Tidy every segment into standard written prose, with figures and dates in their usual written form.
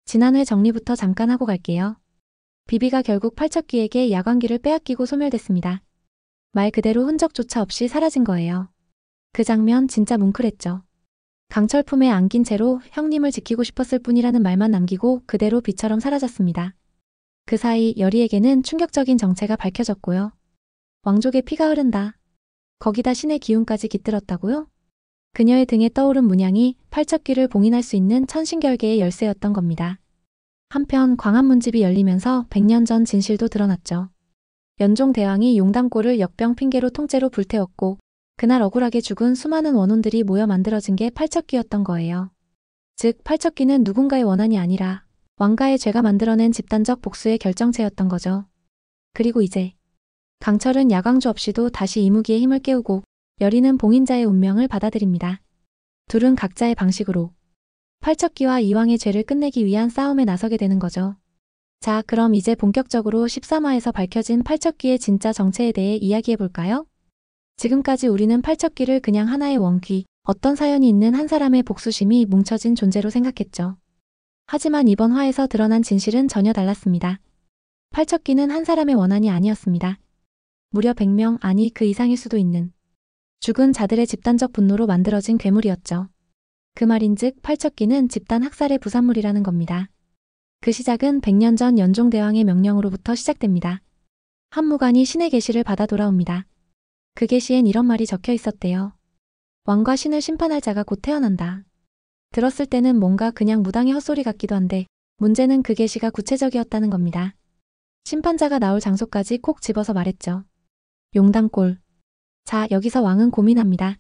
지난 회 정리부터 잠깐 하고 갈게요. 비비가 결국 팔척귀에게 야광기를 빼앗기고 소멸됐습니다. 말 그대로 흔적조차 없이 사라진 거예요. 그 장면 진짜 뭉클했죠. 강철 품에 안긴 채로 형님을 지키고 싶었을 뿐이라는 말만 남기고 그대로 비처럼 사라졌습니다. 그 사이 여리에게는 충격적인 정체가 밝혀졌고요. 왕족의 피가 흐른다. 거기다 신의 기운까지 깃들었다고요? 그녀의 등에 떠오른 문양이 팔척귀를 봉인할 수 있는 천신결계의 열쇠였던 겁니다. 한편 광안문집이 열리면서 100년 전 진실도 드러났죠. 연종대왕이 용담골을 역병 핑계로 통째로 불태웠고 그날 억울하게 죽은 수많은 원혼들이 모여 만들어진 게 팔척귀였던 거예요. 즉 팔척귀는 누군가의 원한이 아니라 왕가의 죄가 만들어낸 집단적 복수의 결정체였던 거죠. 그리고 이제 강철은 야광주 없이도 다시 이무기의 힘을 깨우고 여리는 봉인자의 운명을 받아들입니다. 둘은 각자의 방식으로 팔척귀와 이왕의 죄를 끝내기 위한 싸움에 나서게 되는 거죠. 자, 그럼 이제 본격적으로 13화에서 밝혀진 팔척귀의 진짜 정체에 대해 이야기해볼까요? 지금까지 우리는 팔척귀를 그냥 하나의 원귀, 어떤 사연이 있는 한 사람의 복수심이 뭉쳐진 존재로 생각했죠. 하지만 이번 화에서 드러난 진실은 전혀 달랐습니다. 팔척귀는 한 사람의 원한이 아니었습니다. 무려 100명, 아니 그 이상일 수도 있는 죽은 자들의 집단적 분노로 만들어진 괴물이었죠. 그 말인즉 팔척귀는 집단 학살의 부산물이라는 겁니다. 그 시작은 100년 전 연종대왕의 명령으로부터 시작됩니다. 한무관이 신의 계시를 받아 돌아옵니다. 그 계시엔 이런 말이 적혀 있었대요. 왕과 신을 심판할 자가 곧 태어난다. 들었을 때는 뭔가 그냥 무당의 헛소리 같기도 한데 문제는 그 계시가 구체적이었다는 겁니다. 심판자가 나올 장소까지 콕 집어서 말했죠. 용담골. 자, 여기서 왕은 고민합니다.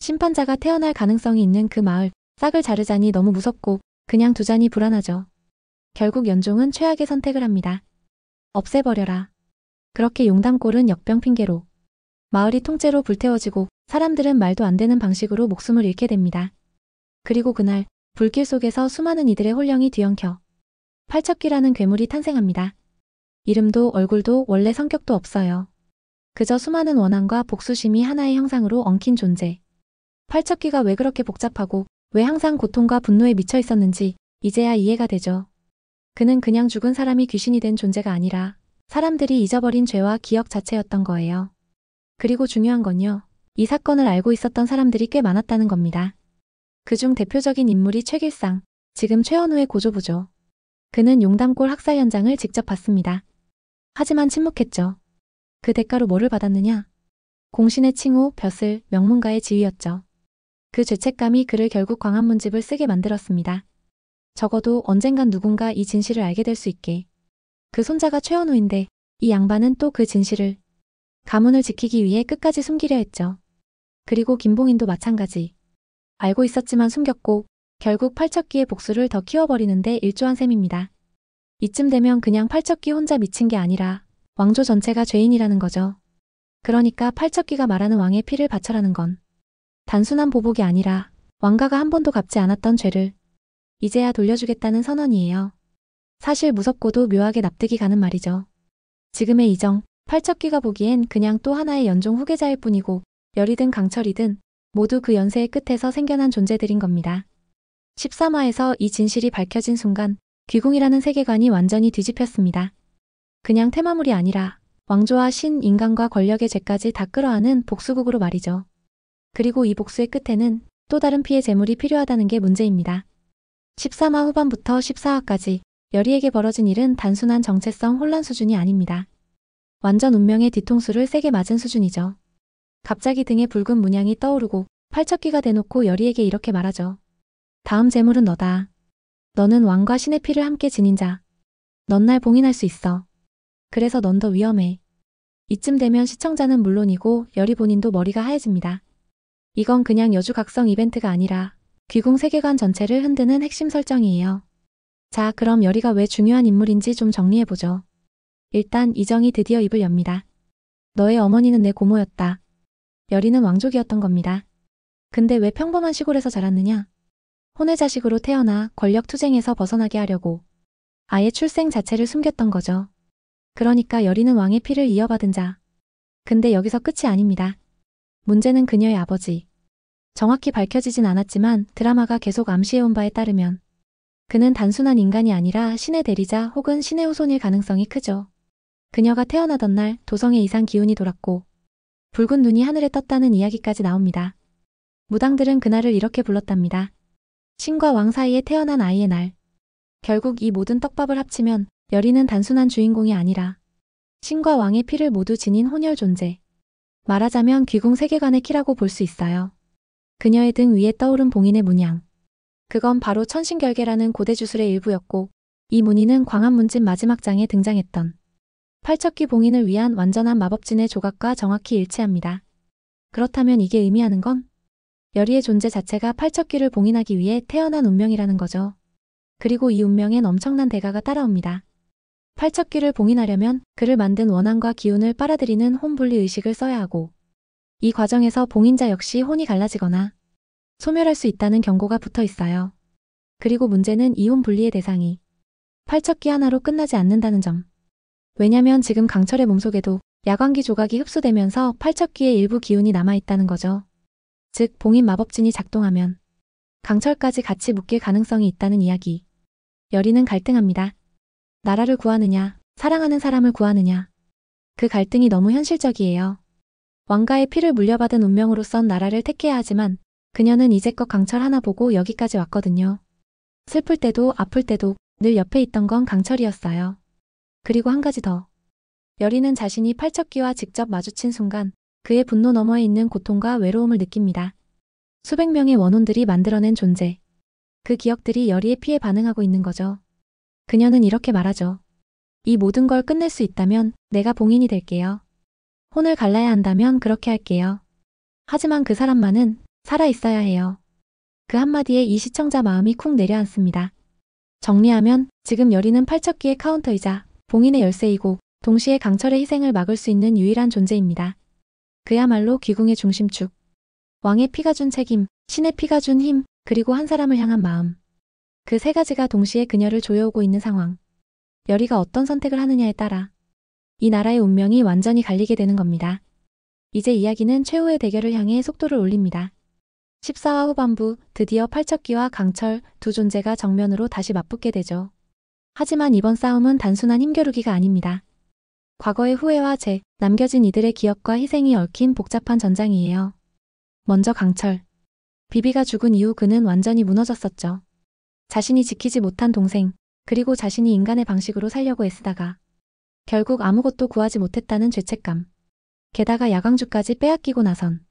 심판자가 태어날 가능성이 있는 그 마을, 싹을 자르자니 너무 무섭고 그냥 두자니 불안하죠. 결국 연종은 최악의 선택을 합니다. 없애버려라. 그렇게 용담골은 역병 핑계로 마을이 통째로 불태워지고 사람들은 말도 안 되는 방식으로 목숨을 잃게 됩니다. 그리고 그날 불길 속에서 수많은 이들의 혼령이 뒤엉켜 팔척귀라는 괴물이 탄생합니다. 이름도 얼굴도 원래 성격도 없어요. 그저 수많은 원한과 복수심이 하나의 형상으로 엉킨 존재. 팔척귀가 왜 그렇게 복잡하고 왜 항상 고통과 분노에 미쳐 있었는지 이제야 이해가 되죠. 그는 그냥 죽은 사람이 귀신이 된 존재가 아니라 사람들이 잊어버린 죄와 기억 자체였던 거예요. 그리고 중요한 건요. 이 사건을 알고 있었던 사람들이 꽤 많았다는 겁니다. 그중 대표적인 인물이 최길상, 지금 최원우의 고조부죠. 그는 용담골 학살 현장을 직접 봤습니다. 하지만 침묵했죠. 그 대가로 뭐를 받았느냐? 공신의 칭호, 벼슬, 명문가의 지위였죠. 그 죄책감이 그를 결국 광안문집을 쓰게 만들었습니다. 적어도 언젠간 누군가 이 진실을 알게 될 수 있게. 그 손자가 최원우인데 이 양반은 또 그 진실을 가문을 지키기 위해 끝까지 숨기려 했죠. 그리고 김봉인도 마찬가지. 알고 있었지만 숨겼고 결국 팔척귀의 복수를 더 키워버리는데 일조한 셈입니다. 이쯤 되면 그냥 팔척귀 혼자 미친 게 아니라 왕조 전체가 죄인이라는 거죠. 그러니까 팔척귀가 말하는 왕의 피를 바쳐라는 건 단순한 보복이 아니라 왕가가 한 번도 갚지 않았던 죄를 이제야 돌려주겠다는 선언이에요. 사실 무섭고도 묘하게 납득이 가는 말이죠. 지금의 이정, 팔척귀가 보기엔 그냥 또 하나의 연종 후계자일 뿐이고 열이든 강철이든 모두 그 연세의 끝에서 생겨난 존재들인 겁니다. 13화에서 이 진실이 밝혀진 순간 귀궁이라는 세계관이 완전히 뒤집혔습니다. 그냥 테마물이 아니라 왕조와 신, 인간과 권력의 죄까지 다 끌어안은 복수극으로 말이죠. 그리고 이 복수의 끝에는 또 다른 피해 제물이 필요하다는 게 문제입니다. 13화 후반부터 14화까지 여리에게 벌어진 일은 단순한 정체성 혼란 수준이 아닙니다. 완전 운명의 뒤통수를 세게 맞은 수준이죠. 갑자기 등에 붉은 문양이 떠오르고 팔척귀가 대놓고 여리에게 이렇게 말하죠. 다음 제물은 너다. 너는 왕과 신의 피를 함께 지닌 자. 넌 날 봉인할 수 있어. 그래서 넌 더 위험해. 이쯤 되면 시청자는 물론이고 여리 본인도 머리가 하얘집니다. 이건 그냥 여주각성 이벤트가 아니라 귀궁 세계관 전체를 흔드는 핵심 설정이에요. 자, 그럼 여리가 왜 중요한 인물인지 좀 정리해보죠. 일단 이정이 드디어 입을 엽니다. 너의 어머니는 내 고모였다. 여리는 왕족이었던 겁니다. 근데 왜 평범한 시골에서 자랐느냐? 혼의 자식으로 태어나 권력 투쟁에서 벗어나게 하려고 아예 출생 자체를 숨겼던 거죠. 그러니까 여리는 왕의 피를 이어받은 자. 근데 여기서 끝이 아닙니다. 문제는 그녀의 아버지. 정확히 밝혀지진 않았지만 드라마가 계속 암시해온 바에 따르면 그는 단순한 인간이 아니라 신의 대리자 혹은 신의 후손일 가능성이 크죠. 그녀가 태어나던 날 도성에 이상 기운이 돌았고 붉은 눈이 하늘에 떴다는 이야기까지 나옵니다. 무당들은 그날을 이렇게 불렀답니다. 신과 왕 사이에 태어난 아이의 날. 결국 이 모든 떡밥을 합치면 여리는 단순한 주인공이 아니라 신과 왕의 피를 모두 지닌 혼혈 존재. 말하자면 귀궁 세계관의 키라고 볼 수 있어요. 그녀의 등 위에 떠오른 봉인의 문양. 그건 바로 천신결계라는 고대 주술의 일부였고 이 무늬는 광화문집 마지막 장에 등장했던 팔척귀 봉인을 위한 완전한 마법진의 조각과 정확히 일치합니다. 그렇다면 이게 의미하는 건 여리의 존재 자체가 팔척귀를 봉인하기 위해 태어난 운명이라는 거죠. 그리고 이 운명엔 엄청난 대가가 따라옵니다. 팔척귀를 봉인하려면 그를 만든 원한과 기운을 빨아들이는 혼분리 의식을 써야 하고 이 과정에서 봉인자 역시 혼이 갈라지거나 소멸할 수 있다는 경고가 붙어 있어요. 그리고 문제는 이 혼분리의 대상이 팔척귀 하나로 끝나지 않는다는 점. 왜냐면 지금 강철의 몸속에도 야광기 조각이 흡수되면서 팔척귀의 일부 기운이 남아있다는 거죠. 즉 봉인 마법진이 작동하면 강철까지 같이 묶일 가능성이 있다는 이야기. 여리는 갈등합니다. 나라를 구하느냐, 사랑하는 사람을 구하느냐. 그 갈등이 너무 현실적이에요. 왕가의 피를 물려받은 운명으로선 나라를 택해야 하지만 그녀는 이제껏 강철 하나 보고 여기까지 왔거든요. 슬플 때도 아플 때도 늘 옆에 있던 건 강철이었어요. 그리고 한 가지 더. 여리는 자신이 팔척귀와 직접 마주친 순간 그의 분노 너머에 있는 고통과 외로움을 느낍니다. 수백 명의 원혼들이 만들어낸 존재. 그 기억들이 여리의 피에 반응하고 있는 거죠. 그녀는 이렇게 말하죠. 이 모든 걸 끝낼 수 있다면 내가 봉인이 될게요. 혼을 갈라야 한다면 그렇게 할게요. 하지만 그 사람만은 살아 있어야 해요. 그 한마디에 이 시청자 마음이 쿵 내려앉습니다. 정리하면 지금 여리는 팔척귀의 카운터이자 봉인의 열쇠이고 동시에 강철의 희생을 막을 수 있는 유일한 존재입니다. 그야말로 귀궁의 중심축. 왕의 피가 준 책임, 신의 피가 준 힘, 그리고 한 사람을 향한 마음. 그 세 가지가 동시에 그녀를 조여오고 있는 상황. 여리가 어떤 선택을 하느냐에 따라 이 나라의 운명이 완전히 갈리게 되는 겁니다. 이제 이야기는 최후의 대결을 향해 속도를 올립니다. 14화 후반부 드디어 팔척귀와 강철 두 존재가 정면으로 다시 맞붙게 되죠. 하지만 이번 싸움은 단순한 힘겨루기가 아닙니다. 과거의 후회와 죄, 남겨진 이들의 기억과 희생이 얽힌 복잡한 전장이에요. 먼저 강철. 비비가 죽은 이후 그는 완전히 무너졌었죠. 자신이 지키지 못한 동생, 그리고 자신이 인간의 방식으로 살려고 애쓰다가 결국 아무것도 구하지 못했다는 죄책감. 게다가 야광주까지 빼앗기고 나선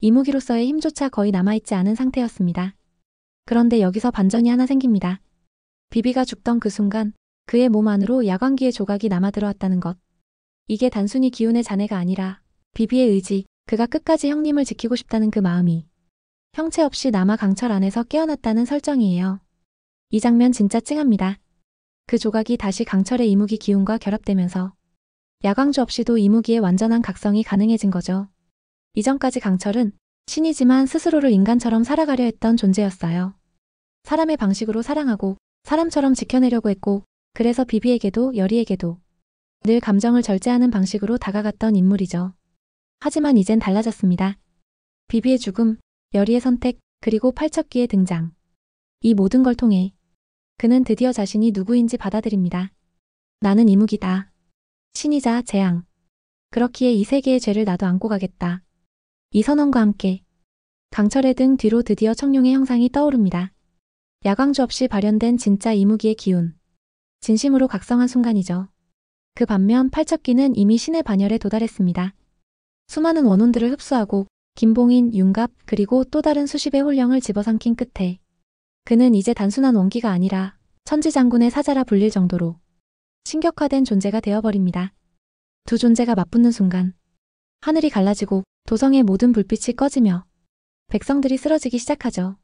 이무기로서의 힘조차 거의 남아있지 않은 상태였습니다. 그런데 여기서 반전이 하나 생깁니다. 비비가 죽던 그 순간 그의 몸 안으로 야광기의 조각이 남아 들어왔다는 것. 이게 단순히 기운의 잔해가 아니라 비비의 의지, 그가 끝까지 형님을 지키고 싶다는 그 마음이 형체 없이 남아 강철 안에서 깨어났다는 설정이에요. 이 장면 진짜 찡합니다. 그 조각이 다시 강철의 이무기 기운과 결합되면서 야광주 없이도 이무기의 완전한 각성이 가능해진 거죠. 이전까지 강철은 신이지만 스스로를 인간처럼 살아가려 했던 존재였어요. 사람의 방식으로 사랑하고 사람처럼 지켜내려고 했고 그래서 비비에게도 여리에게도 늘 감정을 절제하는 방식으로 다가갔던 인물이죠. 하지만 이젠 달라졌습니다. 비비의 죽음, 여리의 선택, 그리고 팔척귀의 등장. 이 모든 걸 통해 그는 드디어 자신이 누구인지 받아들입니다. 나는 이무기다. 신이자 재앙. 그렇기에 이 세계의 죄를 나도 안고 가겠다. 이 선언과 함께 강철의 등 뒤로 드디어 청룡의 형상이 떠오릅니다. 야광주 없이 발현된 진짜 이무기의 기운. 진심으로 각성한 순간이죠. 그 반면 팔척귀는 이미 신의 반열에 도달했습니다. 수많은 원혼들을 흡수하고 김봉인, 윤갑, 그리고 또 다른 수십의 홀령을 집어삼킨 끝에 그는 이제 단순한 원기가 아니라 천지장군의 사자라 불릴 정도로 신격화된 존재가 되어버립니다. 두 존재가 맞붙는 순간 하늘이 갈라지고 도성의 모든 불빛이 꺼지며 백성들이 쓰러지기 시작하죠.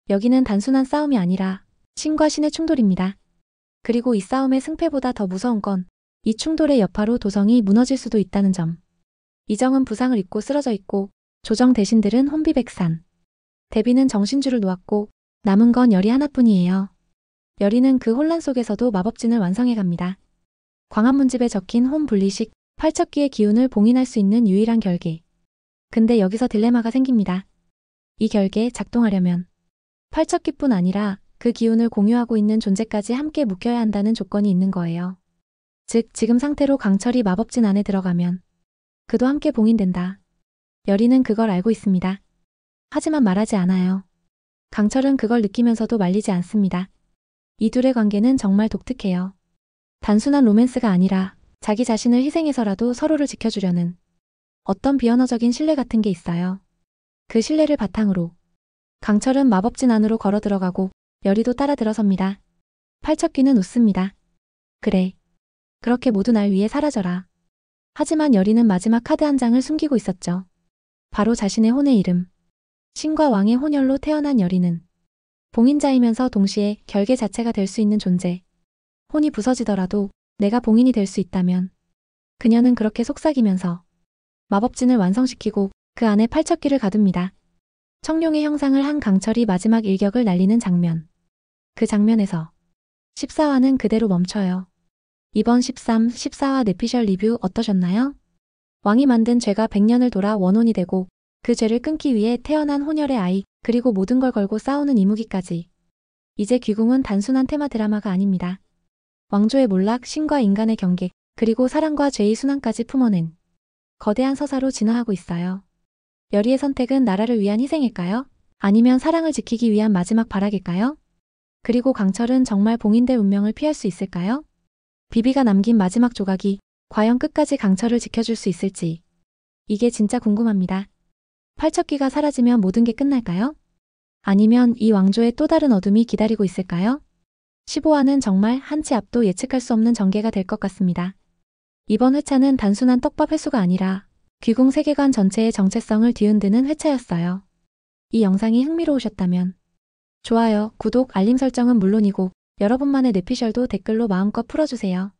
여기는 단순한 싸움이 아니라 신과 신의 충돌입니다. 그리고 이 싸움의 승패보다 더 무서운 건 이 충돌의 여파로 도성이 무너질 수도 있다는 점. 이정은 부상을 입고 쓰러져 있고 조정 대신들은 혼비백산. 대비는 정신줄을 놓았고 남은 건 여리 하나뿐이에요. 여리는 그 혼란 속에서도 마법진을 완성해갑니다. 광화문집에 적힌 혼분리식, 팔척귀의 기운을 봉인할 수 있는 유일한 결계. 근데 여기서 딜레마가 생깁니다. 이 결계에 작동하려면 팔척귀뿐 아니라 그 기운을 공유하고 있는 존재까지 함께 묶여야 한다는 조건이 있는 거예요. 즉, 지금 상태로 강철이 마법진 안에 들어가면 그도 함께 봉인된다. 여리는 그걸 알고 있습니다. 하지만 말하지 않아요. 강철은 그걸 느끼면서도 말리지 않습니다. 이 둘의 관계는 정말 독특해요. 단순한 로맨스가 아니라 자기 자신을 희생해서라도 서로를 지켜주려는 어떤 비언어적인 신뢰 같은 게 있어요. 그 신뢰를 바탕으로 강철은 마법진 안으로 걸어 들어가고 여리도 따라 들어섭니다. 팔척귀는 웃습니다. 그래. 그렇게 모두 날 위해 사라져라. 하지만 여리는 마지막 카드 한 장을 숨기고 있었죠. 바로 자신의 혼의 이름. 신과 왕의 혼혈로 태어난 여리는 봉인자이면서 동시에 결계 자체가 될 수 있는 존재. 혼이 부서지더라도 내가 봉인이 될 수 있다면 그녀는 그렇게 속삭이면서 마법진을 완성시키고 그 안에 팔척귀를 가둡니다. 청룡의 형상을 한 강철이 마지막 일격을 날리는 장면. 그 장면에서 14화는 그대로 멈춰요. 이번 13, 14화 뇌피셜 리뷰 어떠셨나요? 왕이 만든 죄가 100년을 돌아 원혼이 되고 그 죄를 끊기 위해 태어난 혼혈의 아이, 그리고 모든 걸 걸고 싸우는 이무기까지. 이제 귀궁은 단순한 테마 드라마가 아닙니다. 왕조의 몰락, 신과 인간의 경계, 그리고 사랑과 죄의 순환까지 품어낸 거대한 서사로 진화하고 있어요. 여리의 선택은 나라를 위한 희생일까요? 아니면 사랑을 지키기 위한 마지막 발악일까요? 그리고 강철은 정말 봉인될 운명을 피할 수 있을까요? 비비가 남긴 마지막 조각이 과연 끝까지 강철을 지켜줄 수 있을지. 이게 진짜 궁금합니다. 팔척귀가 사라지면 모든 게 끝날까요? 아니면 이 왕조의 또 다른 어둠이 기다리고 있을까요? 15화는 정말 한 치 앞도 예측할 수 없는 전개가 될 것 같습니다. 이번 회차는 단순한 떡밥 회수가 아니라 귀궁 세계관 전체의 정체성을 뒤흔드는 회차였어요. 이 영상이 흥미로우셨다면 좋아요, 구독, 알림 설정은 물론이고 여러분만의 뇌피셜도 댓글로 마음껏 풀어주세요.